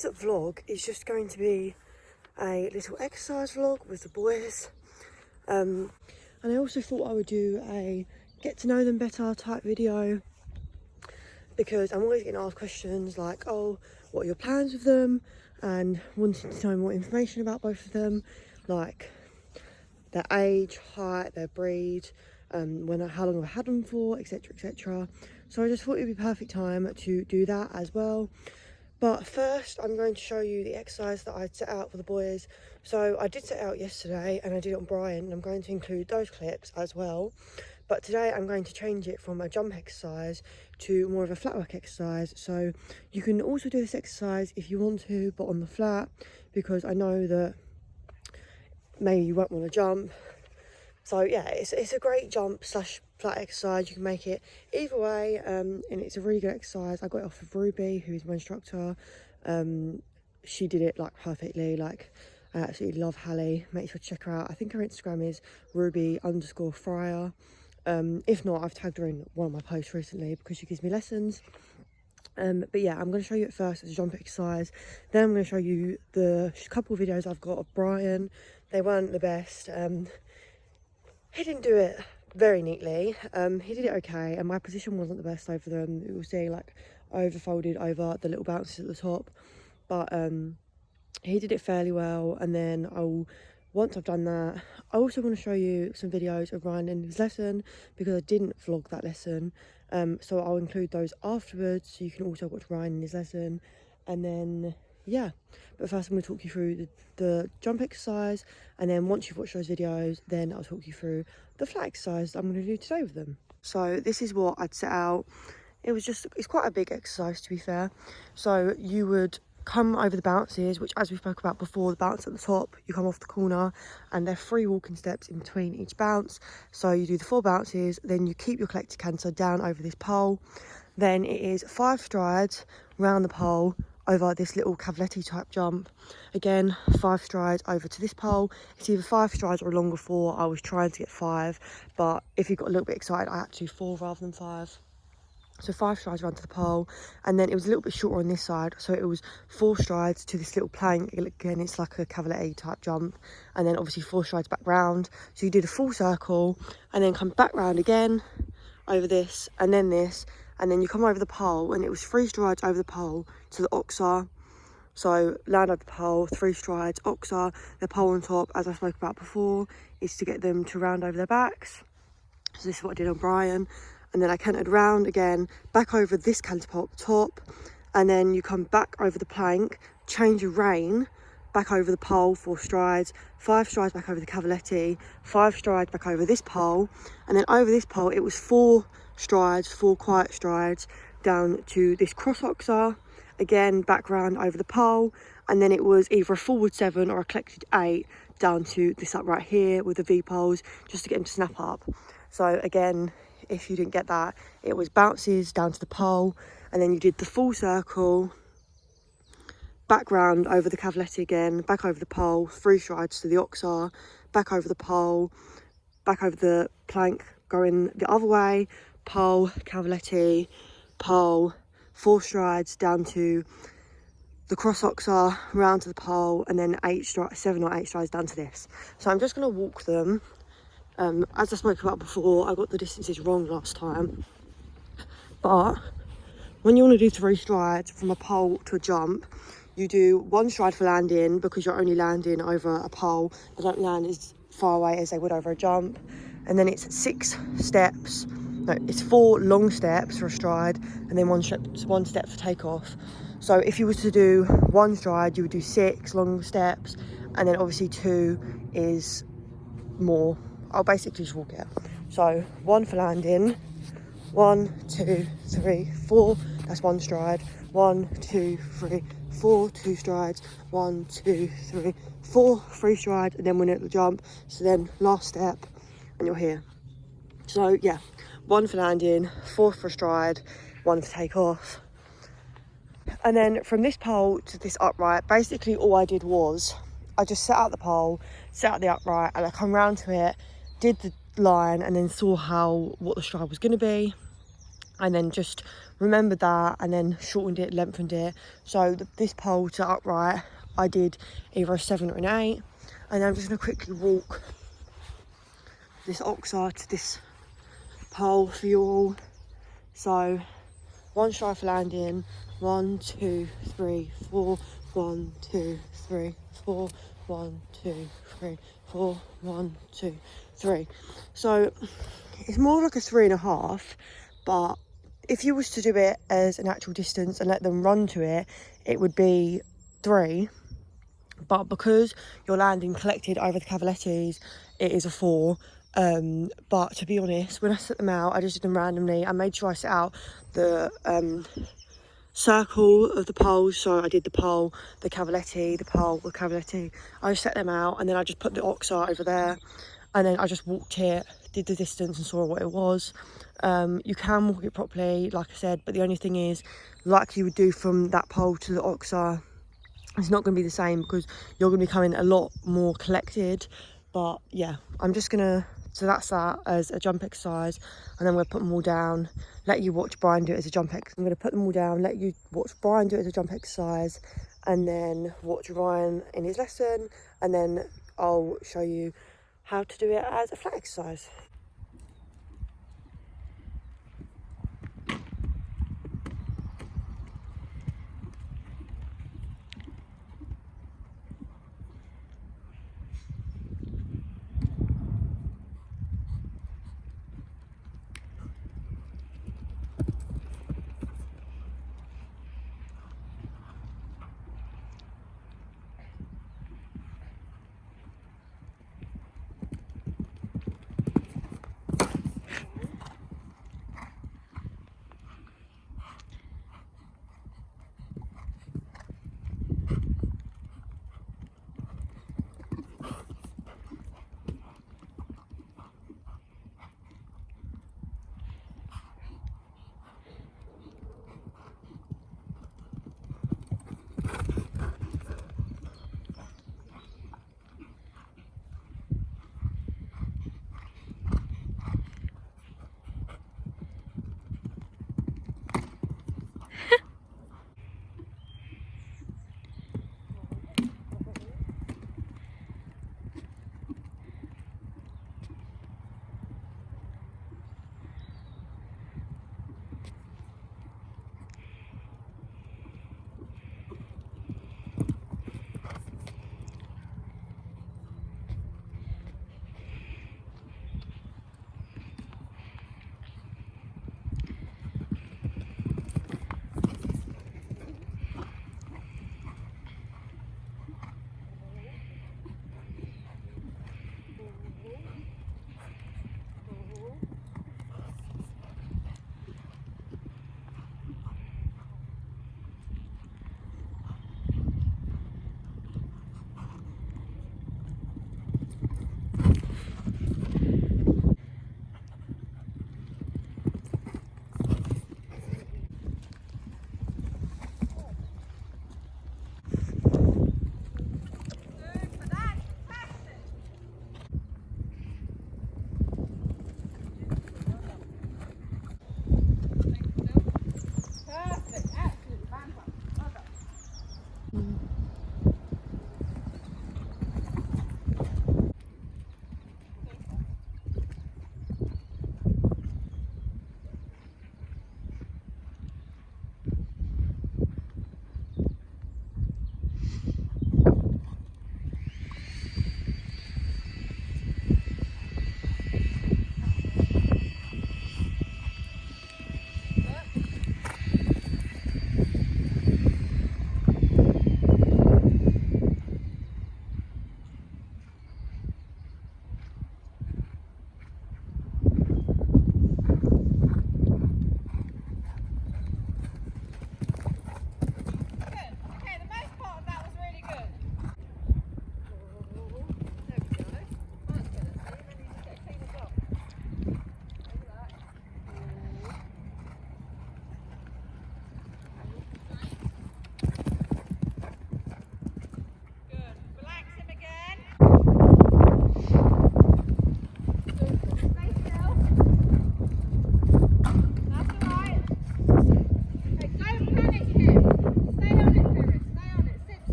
today's vlog is just going to be a little exercise vlog with the boys. And I also thought I would do a get to know them better type video, because I'm always getting asked questions like, oh, what are your plans with them? And wanting to know more information about both of them, like their age, height, their breed, how long I've had them for, etc, etc. So I just thought it would be perfect time to do that as well. But first I'm going to show you the exercise that I'd set out for the boys. So I did set out yesterday and I did it on Brian, and I'm going to include those clips as well. But today I'm going to change it from a jump exercise to more of a flat work exercise. So you can also do this exercise if you want to, but on the flat, because I know that maybe you won't want to jump. So yeah, it's a great jump slash flat exercise. You can make it either way, and it's a really good exercise. I got it off of Ruby, who is my instructor. She did it like perfectly. Like, I absolutely love Hallie. Make sure to check her out. I think her Instagram is Ruby_Fryer. If not, I've tagged her in one of my posts recently because she gives me lessons. But yeah, I'm going to show you it first as a jump exercise. Then I'm going to show you the couple of videos I've got of Brian. They weren't the best. He didn't do it very neatly. He did it okay, and my position wasn't the best over them. You will see, like, overfolded over the little bounces at the top. But he did it fairly well. And then once I've done that, I also want to show you some videos of Ryan in his lesson, because I didn't vlog that lesson. So I'll include those afterwards, so you can also watch Ryan in his lesson. And then yeah, but first I'm going to talk you through the jump exercise, and then once you've watched those videos, then I'll talk you through the flat exercise that I'm going to do today with them. So this is what I'd set out. It's quite a big exercise, to be fair. So you would come over the bounces, which, as we spoke about before, the bounce at the top, you come off the corner, and there are 3 walking steps in between each bounce. So you do the 4 bounces, then you keep your collective canter down over this pole. Then it is 5 strides round the pole over this little cavaletti type jump. Again, 5 strides over to this pole. It's either 5 strides or a longer 4. I was trying to get 5, but if you got a little bit excited, I had to do 4 rather than 5. So 5 strides around to the pole, and then it was a little bit shorter on this side, so it was 4 strides to this little plank. Again, it's like a cavaletti type jump, and then obviously 4 strides back round. So you did a full circle, and then come back round again over this, and then this, and then you come over the pole, and it was 3 strides over the pole to the oxa. So land over the pole, 3 strides, oxa, the pole on top, as I spoke about before, is to get them to round over their backs. So this is what I did on Brian. And then I cantered round again, back over this canter top, and then you come back over the plank, change your rein, back over the pole, 4 strides, 5 strides back over the cavaletti, 5 strides back over this pole, and then over this pole it was 4 strides, 4 quiet strides down to this cross oxa, again back round over the pole, and then it was either a forward 7 or a collected 8 down to this upright here with the V poles, just to get them to snap up. So again, if you didn't get that, it was bounces down to the pole, and then you did the full circle, back round over the cavaletti again, back over the pole, 3 strides to the oxa, back over the pole, back over the plank, going the other way, pole, cavaletti, pole, 4 strides down to the cross oxa, round to the pole, and then 7 or 8 strides down to this. So I'm just going to walk them. As I spoke about before, I got the distances wrong last time, but when you want to do 3 strides from a pole to a jump, you do 1 stride for landing, because you're only landing over a pole. They don't land as far away as they would over a jump. And then it's 4 long steps for a stride, and then 1 step for takeoff. So if you were to do 1 stride, you would do 6 long steps, and then obviously 2 is more. I'll basically just walk it. So 1 for landing, 1, 2, 3, 4, that's 1 stride, 1, 2, 3, 4, 2 strides, 1, 2, 3, 4, 3 strides, and then we're at the jump. So then last step, and you're here. So yeah, 1 for landing, 4 for a stride, 1 for takeoff. And then from this pole to this upright, basically all I did was I just set out the pole, set out the upright, and I come round to it, did the line, and then saw what the stride was going to be. and then just remembered that and then shortened it, lengthened it. So this pole to upright, I did either a 7 or an 8, and I'm just going to quickly walk this oxeye to this pole for you all. So 1 strife landing, 1 2 3 4, 1 2 3 4, 1 2 3 4, 1 2 3. So it's more like a 3.5, but if you was to do it as an actual distance and let them run to it, it would be 3. But because you're landing collected over the cavalettes, it is a 4. But to be honest, when I set them out, I just did them randomly. I made sure I set out the circle of the poles. So I did the pole, the cavalette, the pole, the cavalette. I just set them out, and then I just put the oxeye over there, and then I just walked it, did the distance and saw what it was. You can walk it properly, like I said, but the only thing is, like you would do from that pole to the oxeye, it's not going to be the same because you're going to be coming a lot more collected. But yeah, I'm just gonna, so that's that as a jump exercise, and then we'll put them all down, let you watch Brian do it as a jump exercise. I'm going to put them all down, let you watch Brian do it as a jump exercise, and then watch Ryan in his lesson, and then I'll show you how to do it as a flat exercise.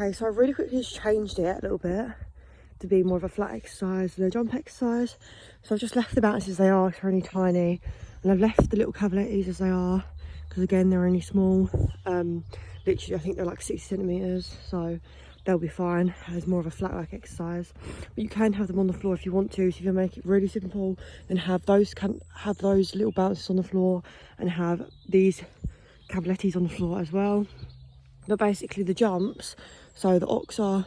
Okay, so I really quickly just changed it a little bit to be more of a flat exercise than a jump exercise. So I've just left the bounces as they are, because they're only tiny, and I've left the little cavalettes as they are, because again they're only small. Literally I think they're like 60 centimeters, so they'll be fine as more of a flat work exercise. But you can have them on the floor if you want to. So if you make it really simple, then have those little bounces on the floor and have these cavalettes on the floor as well. But basically the jumps, so the oxar,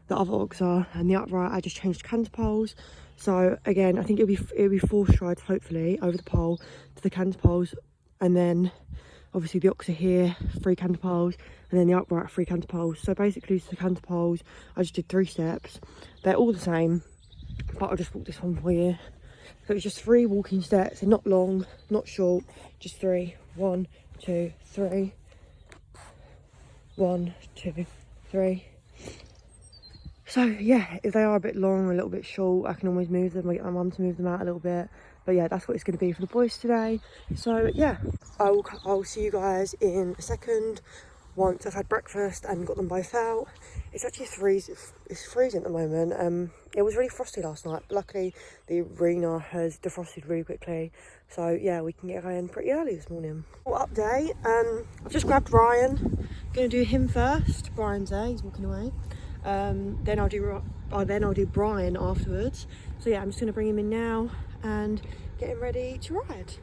the other oxar and the upright, I just changed canter poles. So again, I think it'll be 4 strides hopefully over the pole to the canter poles, and then obviously the oxar here, 3 canter poles, and then the upright 3 canter poles. So basically to the canter poles, I just did 3 steps. They're all the same, but I'll just walk this one for you. So it's just 3 walking steps. They're not long, not short, just 3. 1, 2, 3. 1, 2, 3. So yeah, if they are a bit long or a little bit short, I can always move them. I get my mum to move them out a little bit. But yeah, that's what it's going to be for the boys today. So yeah, I'll see you guys in a second once I've had breakfast and got them both out. It's actually it's freezing at the moment. It was really frosty last night, but luckily the arena has defrosted really quickly. So yeah, we can get going pretty early this morning. Update, I've just grabbed Ryan. Gonna do him first. Brian's there, he's walking away. Then I'll do Brian afterwards. So yeah, I'm just gonna bring him in now and get him ready to ride.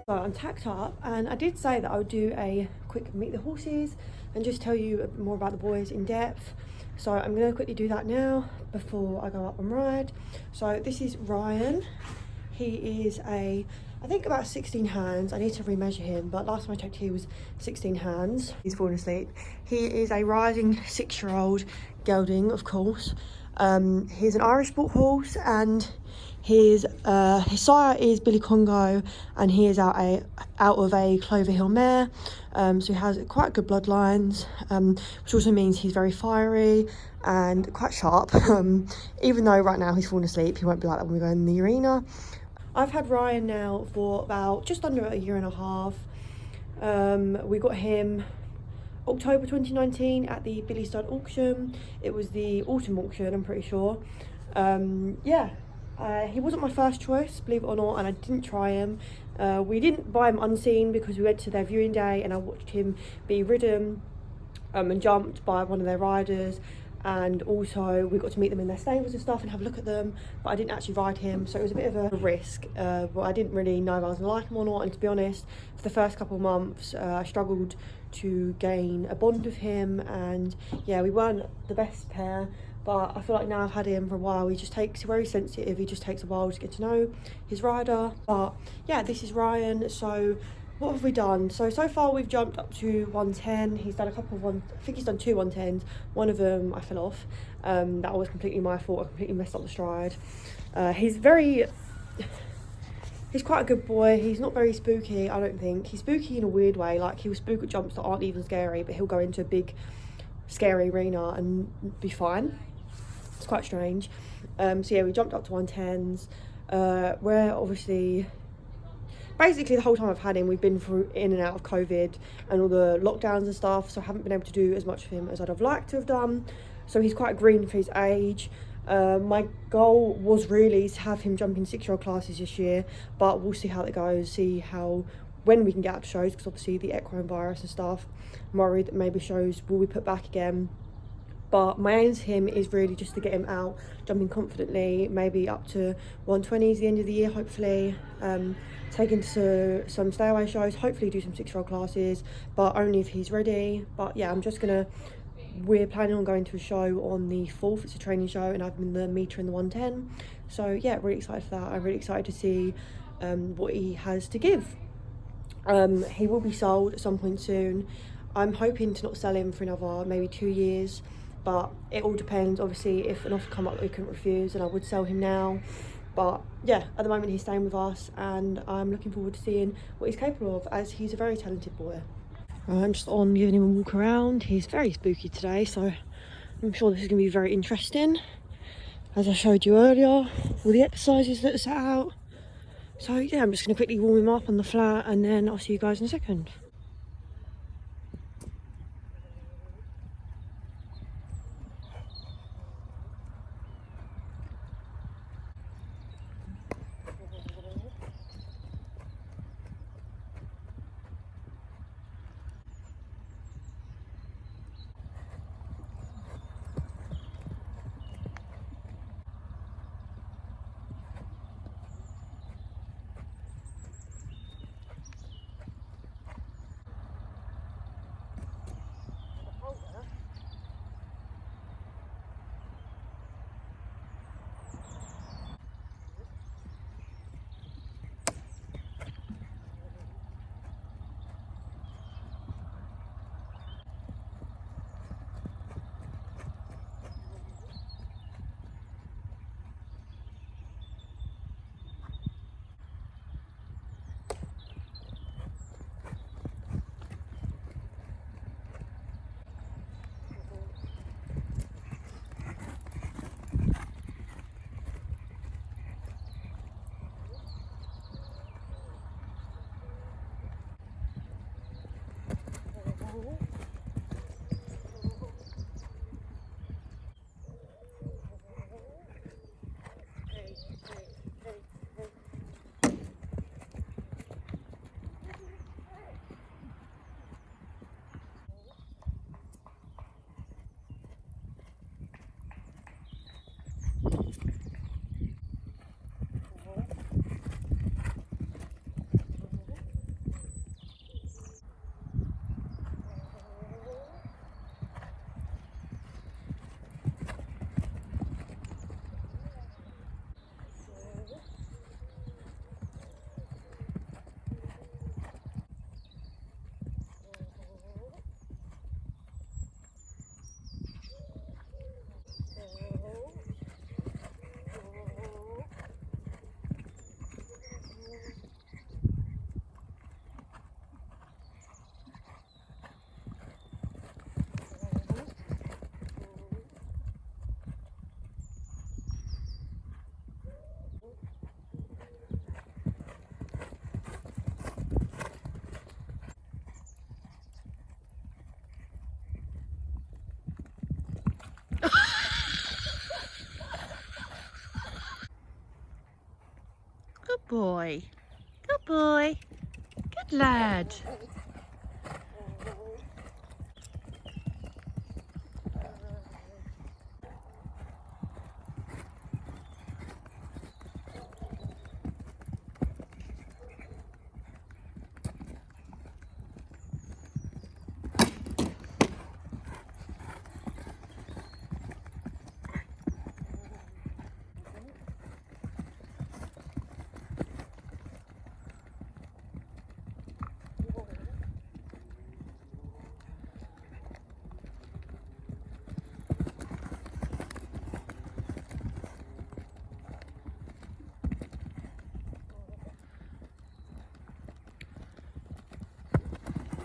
So I'm tacked up, and I did say that I would do a quick meet the horses and just tell you more about the boys in depth. So I'm going to quickly do that now before I go up and ride. So this is Ryan. He is I think about 16 hands. I need to remeasure him, but last time I checked he was 16 hands. He's fallen asleep. He is a rising 6-year-old gelding, of course. He's an Irish sport horse, and his sire is Billy Congo, and he is out of a Clover Hill mare. So he has quite good bloodlines, which also means he's very fiery and quite sharp. Even though right now he's fallen asleep, he won't be like that when we go in the arena. I've had Ryan now for about just under a year and a half. We got him October 2019 at the Billy Stud auction. It was the autumn auction, I'm pretty sure. He wasn't my first choice, believe it or not, and I didn't try him. We didn't buy him unseen because we went to their viewing day and I watched him be ridden and jumped by one of their riders, and also we got to meet them in their stables and stuff and have a look at them, but I didn't actually ride him, so it was a bit of a risk. But I didn't really know if I was going to like him or not, and to be honest, for the first couple of months I struggled to gain a bond with him, and yeah, we weren't the best pair. But I feel like now I've had him for a while, he's very sensitive, he just takes a while to get to know his rider. But yeah, this is Ryan. So what have we done? So far we've jumped up to 110. He's done I think he's done 2 110s. One of them I fell off. That was completely my fault, I completely messed up the stride. He's quite a good boy. He's not very spooky, I don't think. He's spooky in a weird way, like he'll spook at jumps that aren't even scary, but he'll go into a big scary arena and be fine. It's quite strange. So yeah, we jumped up to 110s. We're obviously, basically the whole time I've had him, we've been in and out of COVID and all the lockdowns and stuff, so I haven't been able to do as much for him as I'd have liked to have done. So he's quite green for his age. My goal was really to have him jump in 6-year-old classes this year, but we'll see how it goes, when we can get out to shows, because obviously the equine virus and stuff. I'm worried that maybe shows will be put back again. But my aim to him is really just to get him out, jumping confidently, maybe up to 120s at the end of the year, hopefully. Take him to some stay-away shows, hopefully do some 6-year-old classes, but only if he's ready. But yeah, we're planning on going to a show on the 4th. It's a training show, and I've been the meter in the 110. So yeah, really excited for that. I'm really excited to see what he has to give. He will be sold at some point soon. I'm hoping to not sell him for another maybe 2 years. but it all depends. Obviously, if an offer come up that we couldn't refuse, then I would sell him now. But yeah, at the moment he's staying with us, and I'm looking forward to seeing what he's capable of, as he's a very talented boy. I'm just on giving him a walk around. He's very spooky today, so I'm sure this is going to be very interesting. As I showed you earlier, all the exercises that are set out. So yeah, I'm just going to quickly warm him up on the flat, and then I'll see you guys in a second. Good boy. Good boy. Good lad.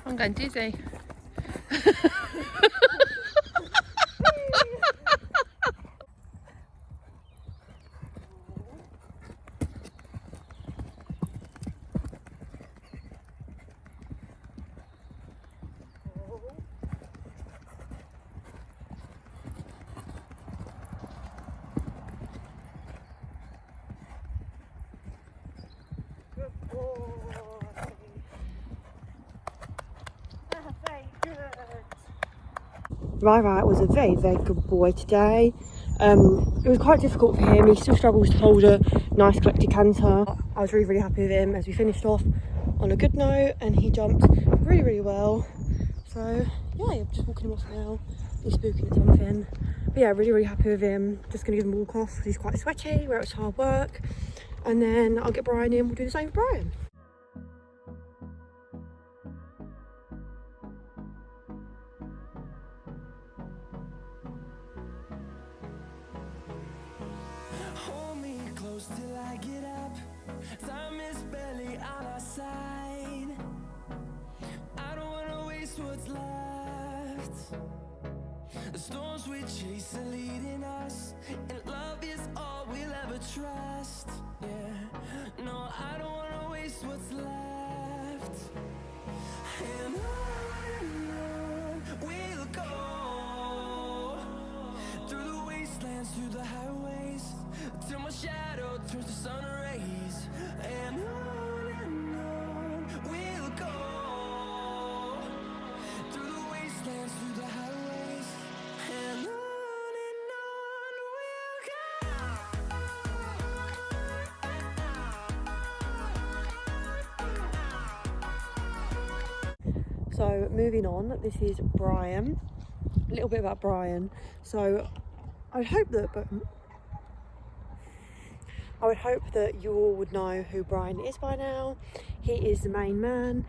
I'm going dizzy. Right was a very good boy today. It was quite difficult for him. He still struggles to hold a nice collected canter. I was really happy with him as we finished off on a good note, and he jumped really well. So yeah, I'm just walking him off now. He's spooking at something. But yeah, really happy with him. Just gonna give him a walk off. He's quite sweaty, where it's hard work. And then I'll get Brian in, we'll do the same with Brian. Time is barely on our side. I don't wanna waste what's left. The storms we chase are leading us, and love is all we'll ever trust. Yeah, no, I don't wanna waste what's left. And on we'll go, through the wastelands, through the highways, till my shadow turns to sun rays. And on we'll go, through the wastelands, through the highways, and on we'll go. So moving on, this is Brian. A little bit about Brian. So I would hope that you all would know who Brian is by now. He is the main man.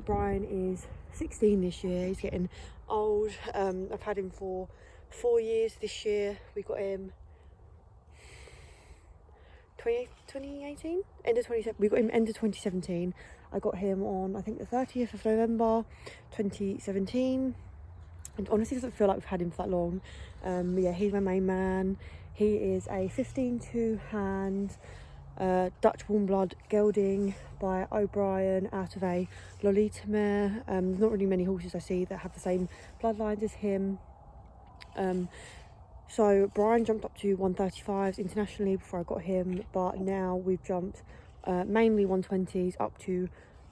Brian is 16 this year. He's getting old. I've had him for 4 years this year. We got him 2018? We got him end of 2017. I got him on, I think, the 30th of November 2017. And honestly, it doesn't feel like we've had him for that long. But yeah, he's my main man. He is a 15-2 hand Dutch warm blood gelding by O'Brien out of a Lolita mare. There's not really many horses I see that have the same bloodlines as him. So Brian jumped up to 135s internationally before I got him, but now we've jumped mainly 120s up to,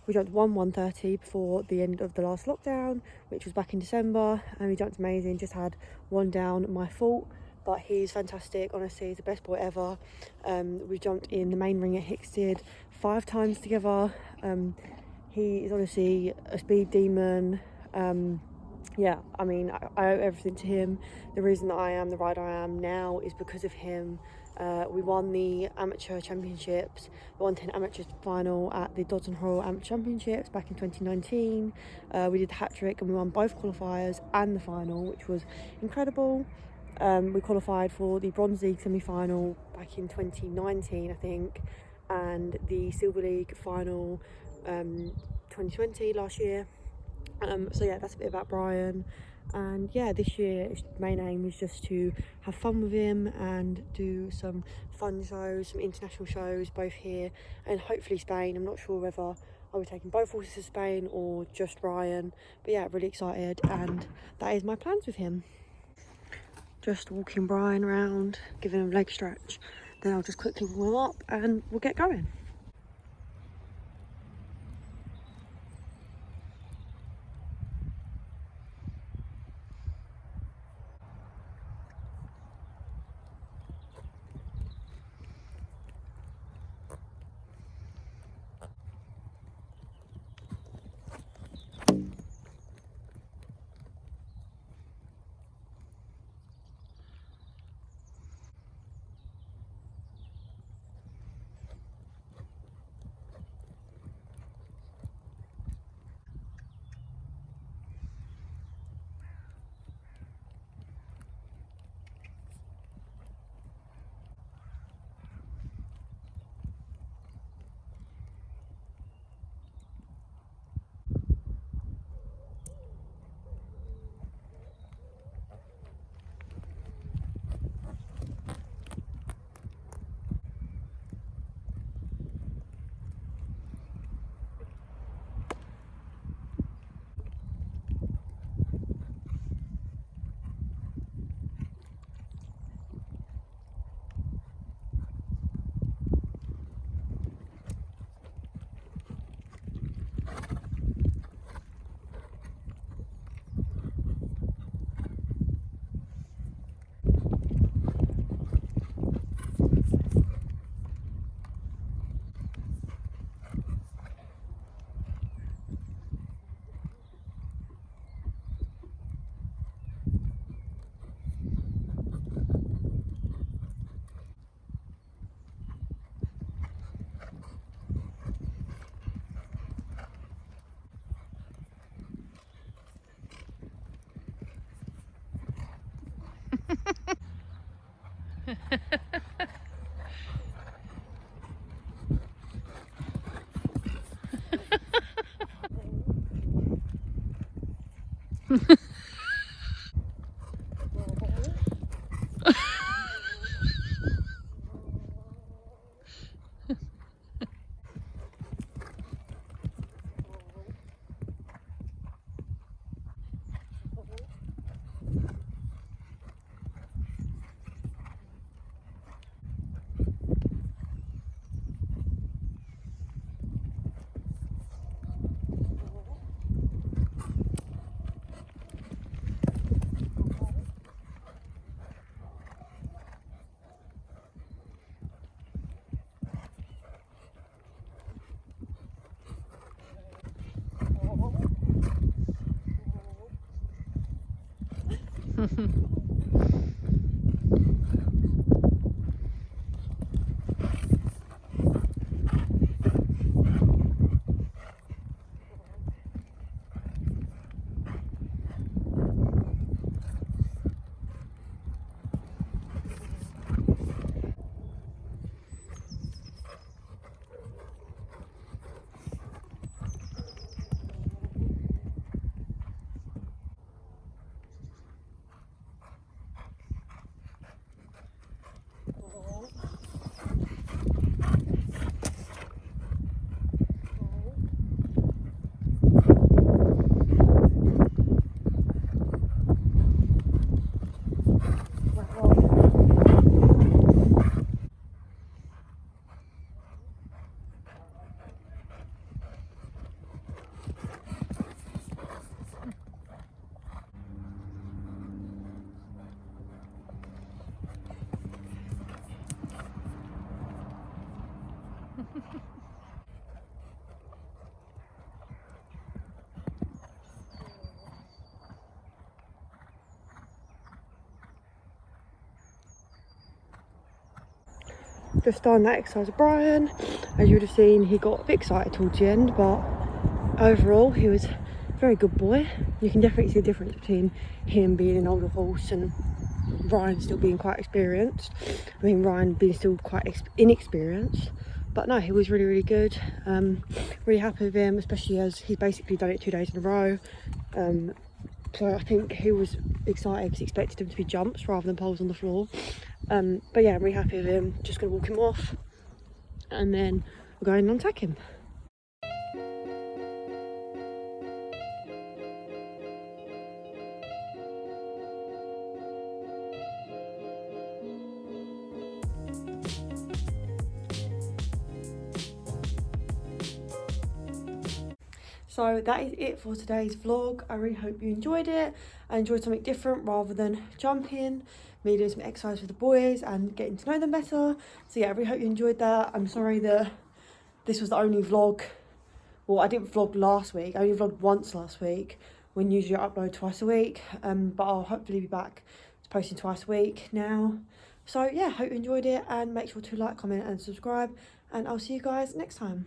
we jumped 130 before the end of the last lockdown, which was back in December, and he jumped amazing. Just had one down, my fault, but he's fantastic. Honestly, he's the best boy ever. We jumped in the main ring at Hicksted 5 times together. He is honestly a speed demon. Yeah, I mean, I owe everything to him. The reason that I am the rider I am now is because of him. We won the amateur championships, the 110 amateur final at the Dodds and Hall Amateur Championships back in 2019. We did the hat-trick and we won both qualifiers and the final, which was incredible. We qualified for the Bronze League semi-final back in 2019, I think, and the Silver League final 2020 last year. So yeah, that's a bit about Brian. And yeah, this year his main aim is just to have fun with him and do some fun shows, some international shows, both here and hopefully Spain. I'm not sure whether I'll be taking both horses to Spain or just Brian, but yeah, really excited, and that is my plans with him. Just walking Brian around, giving him a leg stretch, then I'll just quickly warm him up and we'll get going. Just done that exercise with Brian. As you would have seen, he got a bit excited towards the end, but overall he was a very good boy. You can definitely see the difference between him being an older horse and Ryan still being quite experienced. I mean, Ryan being still quite inexperienced, but no, he was really, really good. Really happy with him, especially as he's basically done it 2 days in a row. So I think he was excited because he expected him to be jumps rather than poles on the floor. But yeah, I'm really happy with him. Just gonna walk him off and then we'll go in and untack him. So that is it for today's vlog. I really hope you enjoyed it. I enjoyed something different rather than jumping, me doing some exercise with the boys and getting to know them better. So yeah, I really hope you enjoyed that. I'm sorry that this was the only vlog. Well, I didn't vlog last week. I only vlogged once last week, when usually I upload twice a week. But I'll hopefully be back to posting twice a week now. So yeah, hope you enjoyed it and make sure to like, comment and subscribe. And I'll see you guys next time.